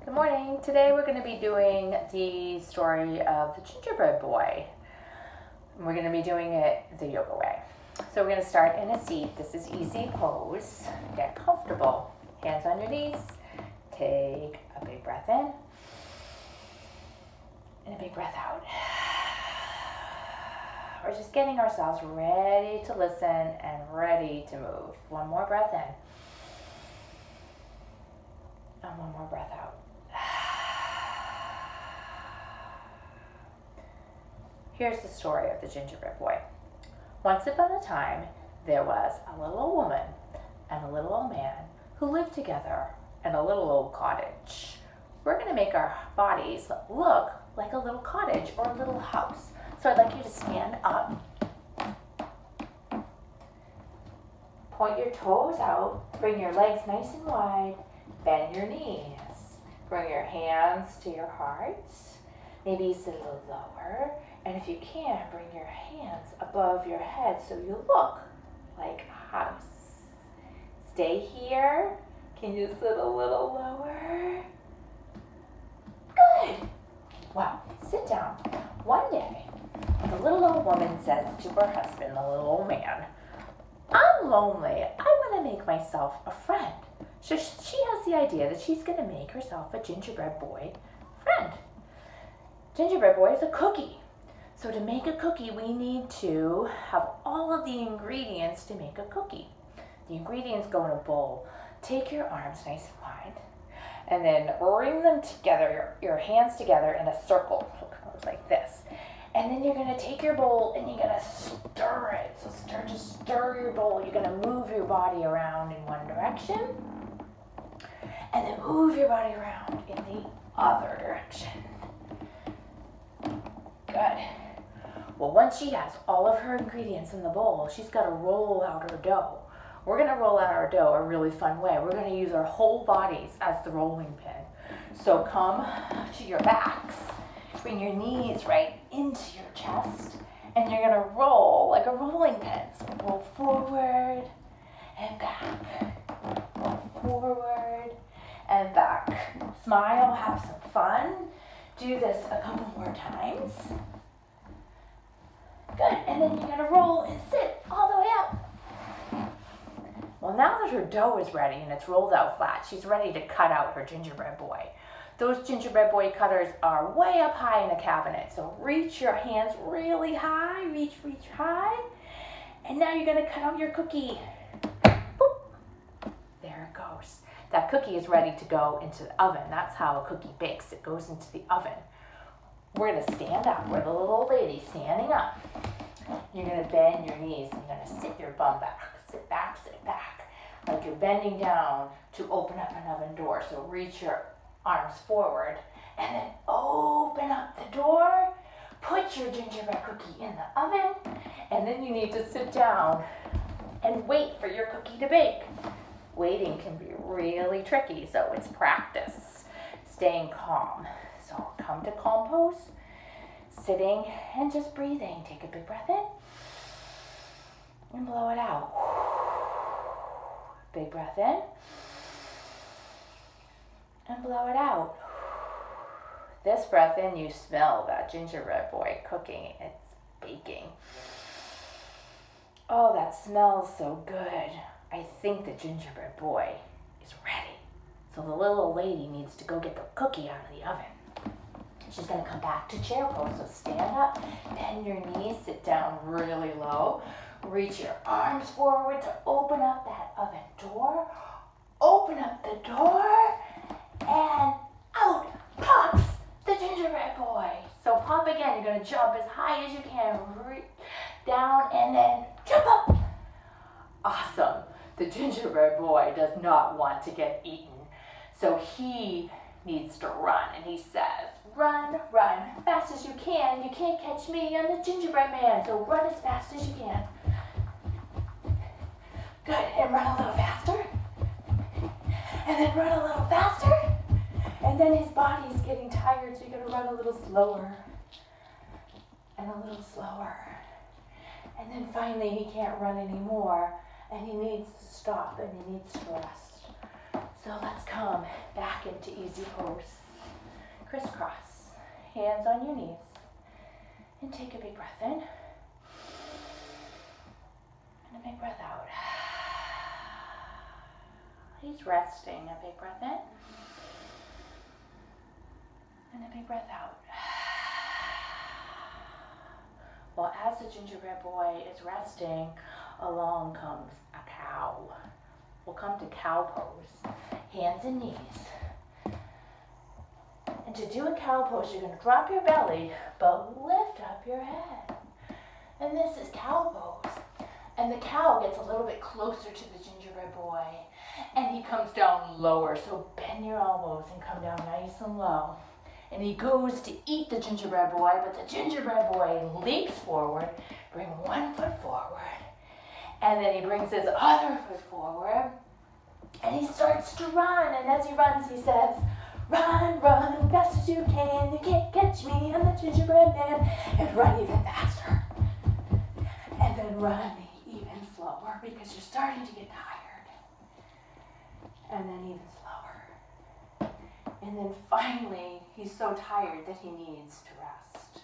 Good morning. Today we're going to be doing the story of the Gingerbread Boy. We're going to be doing it the yoga way. So we're going to start in a seat. This is easy pose. Get comfortable. Hands on your knees. Take a big breath in and a big breath out. We're just getting ourselves ready to listen and ready to move. One more breath in. And one more breath out. Here's the story of the Gingerbread Boy. Once upon a time, there was a little old woman and a little old man who lived together in a little old cottage. We're going to make our bodies look like a little cottage or a little house. So I'd like you to stand up. Point your toes out. Bring your legs nice and wide. Bend your knees. Bring your hands to your hearts. Maybe sit a little lower. And if you can, bring your hands above your head so you look like a house. Stay here. Can you sit a little lower? Good. Wow. Sit down. One day, the little old woman says to her husband, the little old man, I'm lonely. I want to make myself a friend. So she has the idea that she's going to make herself a gingerbread boy friend. Gingerbread boy is a cookie. So to make a cookie, we need to have all of the ingredients to make a cookie. The ingredients go in a bowl. Take your arms nice and wide, and then bring them together, your hands together in a circle, like this. And then you're going to take your bowl and you're going to stir it. So just stir your bowl. You're going to move your body around in one direction, and then move your body around in the other direction. Good. Well, once she has all of her ingredients in the bowl, she's got to roll out her dough. We're going to roll out our dough a really fun way. We're going to use our whole bodies as the rolling pin. So come to your backs. Bring your knees right into your chest. And you're going to roll like a rolling pin. So roll forward and back. Roll forward and back. Smile, have some fun. Do this a couple more times. Good, and then you're going to roll and sit all the way up. Well, now that her dough is ready and it's rolled out flat, she's ready to cut out her gingerbread boy. Those gingerbread boy cutters are way up high in the cabinet, so reach your hands really high, reach high, and now you're going to cut out your cookie. Boop. There it goes. That cookie is ready to go into the oven. That's how a cookie bakes. It goes into the oven. We're going to stand up. We're the little old lady standing up. You're going to bend your knees and you're going to sit your bum back. Sit back, like you're bending down to open up an oven door. So reach your arms forward and then open up the door. Put your gingerbread cookie in the oven, and then you need to sit down and wait for your cookie to bake. Waiting can be really tricky, so it's practice. Staying calm. So come to calm pose, sitting and just breathing. Take a big breath in and blow it out. Big breath in and blow it out. This breath in, you smell that gingerbread boy cooking. It's baking. Oh, that smells so good. I think the gingerbread boy is ready. So the little old lady needs to go get the cookie out of the oven. She's going to come back to chair pose. So stand up, bend your knees, sit down really low. Reach your arms forward to open up that oven door. Open up the door, and out pops the gingerbread boy. So pop again. You're going to jump as high as you can, down, and then jump up. Awesome. The gingerbread boy does not want to get eaten. So he needs to run, and he says, run, fast as you can. You can't catch me, I'm the gingerbread man. So run as fast as you can. Good, and run a little faster. And then run a little faster. And then his body's getting tired, so you're gonna run a little slower. And a little slower. And then finally he can't run anymore, and he needs to stop, and he needs to rest. So let's come back back into easy pose. Crisscross. Hands on your knees. And take a big breath in. And a big breath out. He's resting. A big breath in. And a big breath out. Well, as the gingerbread boy is resting, along comes a cow. We'll come to cow pose. Hands and knees. And to do a cow pose, you're going to drop your belly, but lift up your head. And this is cow pose. And the cow gets a little bit closer to the gingerbread boy. And he comes down lower. So bend your elbows and come down nice and low. And he goes to eat the gingerbread boy, but the gingerbread boy leaps forward, bring one foot forward. And then he brings his other foot forward. And he starts to run. And as he runs, he says, run, run, fast as you can. You can't catch me, I'm the gingerbread man. And run even faster. And then run even slower because you're starting to get tired. And then even slower. And then finally, he's so tired that he needs to rest.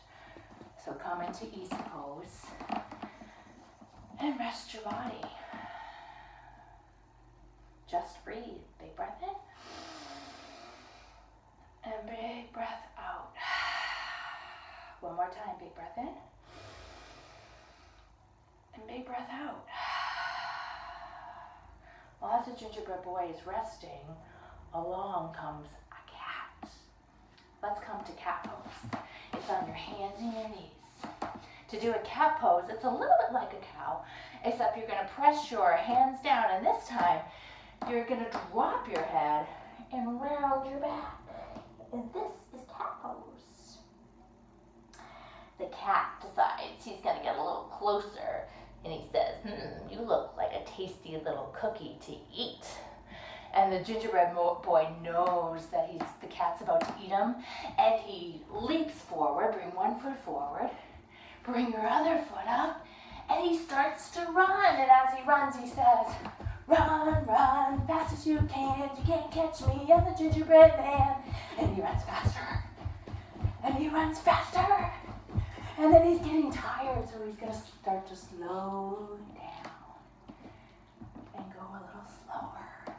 So come into easy pose and rest your body. Just breathe. Big breath in. And big breath out. One more time. Big breath in. And big breath out. Well, as the gingerbread boy is resting, along comes a cat. Let's come to cat pose. It's on your hands and your knees. To do a cat pose, it's a little bit like a cow, except you're going to press your hands down, and this time you're going to drop your head and round your back. And this is cat pose. The cat decides he's going to get a little closer, and he says, you look like a tasty little cookie to eat. And the gingerbread boy knows that the cat's about to eat him, and he leaps forward. Bring one foot forward. Bring your other foot up, and he starts to run. And as he runs, he says, run, run, fast as you can. You can't catch me, I'm the gingerbread man. And he runs faster. And he runs faster. And then he's getting tired, so he's going to start to slow down and go a little slower.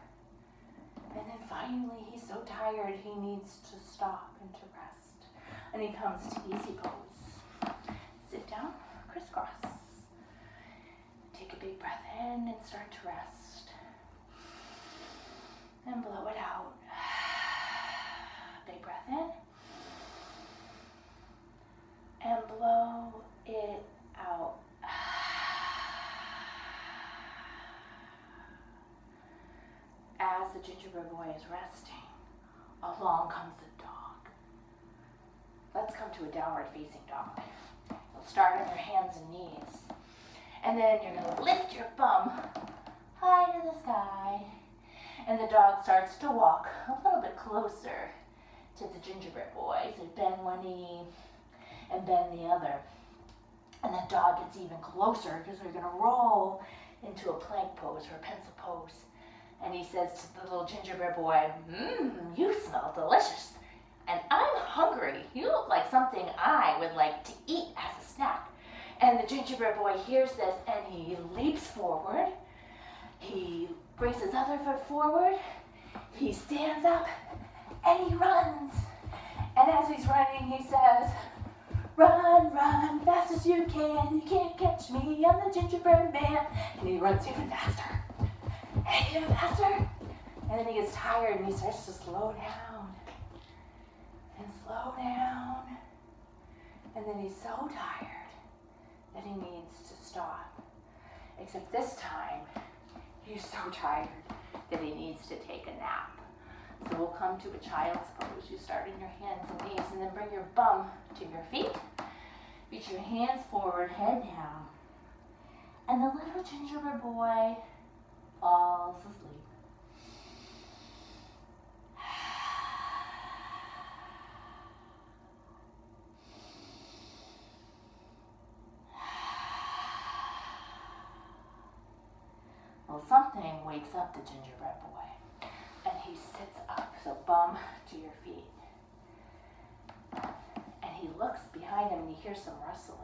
And then finally, he's so tired, he needs to stop and to rest. And he comes to easy pose. Sit down, crisscross. Take a big breath in and start to rest. And blow it out. Big breath in. And blow it out. As the gingerbread boy is resting, along comes the dog. Let's come to a downward facing dog. You'll start on your hands and knees. And then you're going to lift your bum high to the sky. And the dog starts to walk a little bit closer to the gingerbread boy. So bend one knee and bend the other. And the dog gets even closer because we're going to roll into a plank pose or a pencil pose. And he says to the little gingerbread boy, you smell delicious. And I'm hungry. You look like something I would like to eat as a snack. And the gingerbread boy hears this and he leaps forward. He brings his other foot forward. He stands up and he runs. And as he's running, he says, run, run, fast as you can. You can't catch me, I'm the gingerbread man. And he runs even faster. And even faster. And then he gets tired and he starts to slow down. And slow down. And then he's so tired that he needs to stop. Except this time, he's so tired that he needs to take a nap. So we'll come to a child's pose. You start in your hands and knees and then bring your bum to your feet. Reach your hands forward, head down. And the little gingerbread boy falls asleep. Well, something wakes up the gingerbread boy, and he sits up. So bum to your feet. And he looks behind him and he hears some rustling.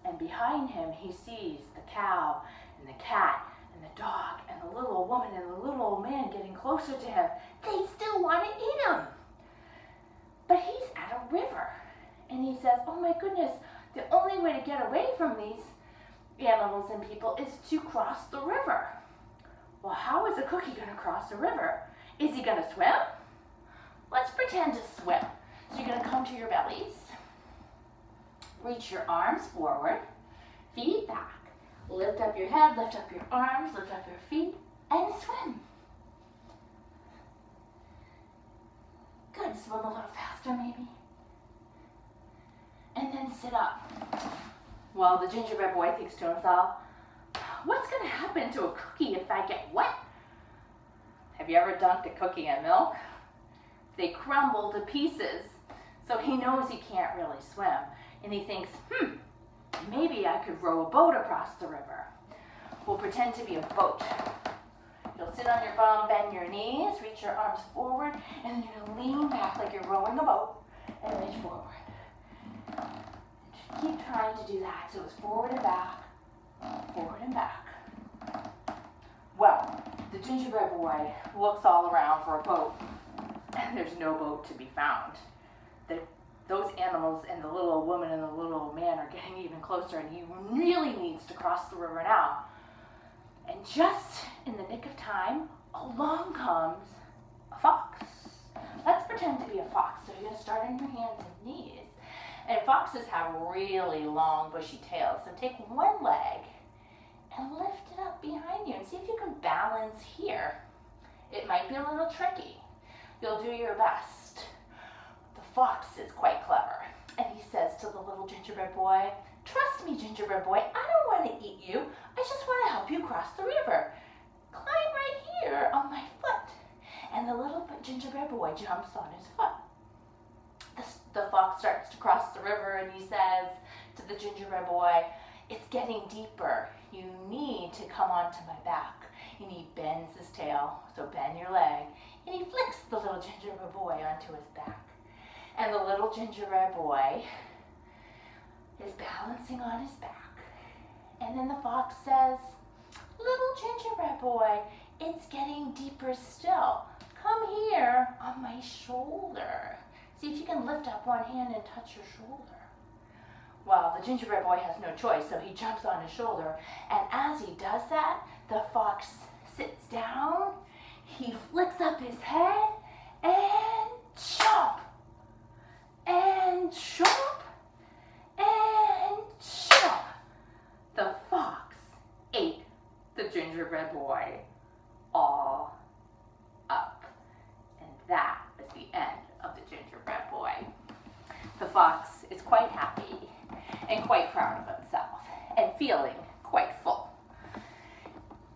And behind him he sees the cow and the cat and the dog and the little old woman and the little old man getting closer to him. They still want to eat him. But he's at a river. And he says, oh my goodness, the only way to get away from these animals and people is to cross the river. Well, how is a cookie going to cross a river? Is he going to swim? Let's pretend to swim. So you're going to come to your bellies, reach your arms forward, feet back, lift up your head, lift up your arms, lift up your feet, and swim. Good, swim a little faster maybe. And then sit up. Well, the gingerbread boy thinks to himself, what's going to happen to a cookie if I get wet? Have you ever dunked a cookie in milk? They crumble to pieces. So he knows he can't really swim. And he thinks, maybe I could row a boat across the river. We'll pretend to be a boat. You'll sit on your bum, bend your knees, reach your arms forward, and then you're going to lean back like you're rowing a boat and reach forward. Keep trying to do that. So it's forward and back, forward and back. Well, the gingerbread boy looks all around for a boat, and there's no boat to be found. Those animals and the little old woman and the little old man are getting even closer, and he really needs to cross the river now. And just in the nick of time, along comes a fox. Let's pretend to be a fox. So you're going to start on your hands and knees. And foxes have really long, bushy tails. So take one leg and lift it up behind you and see if you can balance here. It might be a little tricky. You'll do your best. The fox is quite clever. And he says to the little gingerbread boy, trust me, gingerbread boy, I don't want to eat you. I just want to help you cross the river. Climb right here on my foot. And the little gingerbread boy jumps on his foot. The fox starts to cross the river and he says to the gingerbread boy, it's getting deeper. You need to come onto my back. And he bends his tail, so bend your leg. And he flicks the little gingerbread boy onto his back. And the little gingerbread boy is balancing on his back. And then the fox says, little gingerbread boy, it's getting deeper still. Come here on my shoulder. See if you can lift up one hand and touch your shoulder. Well, the gingerbread boy has no choice, so he jumps on his shoulder. And as he does that, the fox sits down, he flicks up his head, and chomp! And chomp! And chomp! The fox ate the gingerbread boy all up. And that is the end of the gingerbread boy. The fox is quite happy and quite proud of himself and feeling quite full.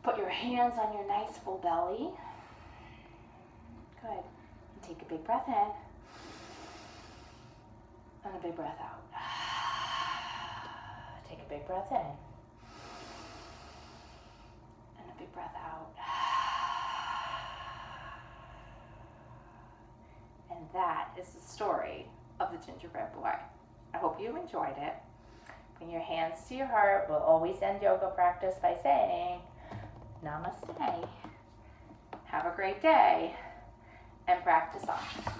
Put your hands on your nice full belly. Good. And take a big breath in and a big breath out. Take a big breath in and a big breath out. And that is the story of the gingerbread boy. I hope you enjoyed it. Bring your hands to your heart. We'll always end yoga practice by saying, Namaste. Have a great day and practice on.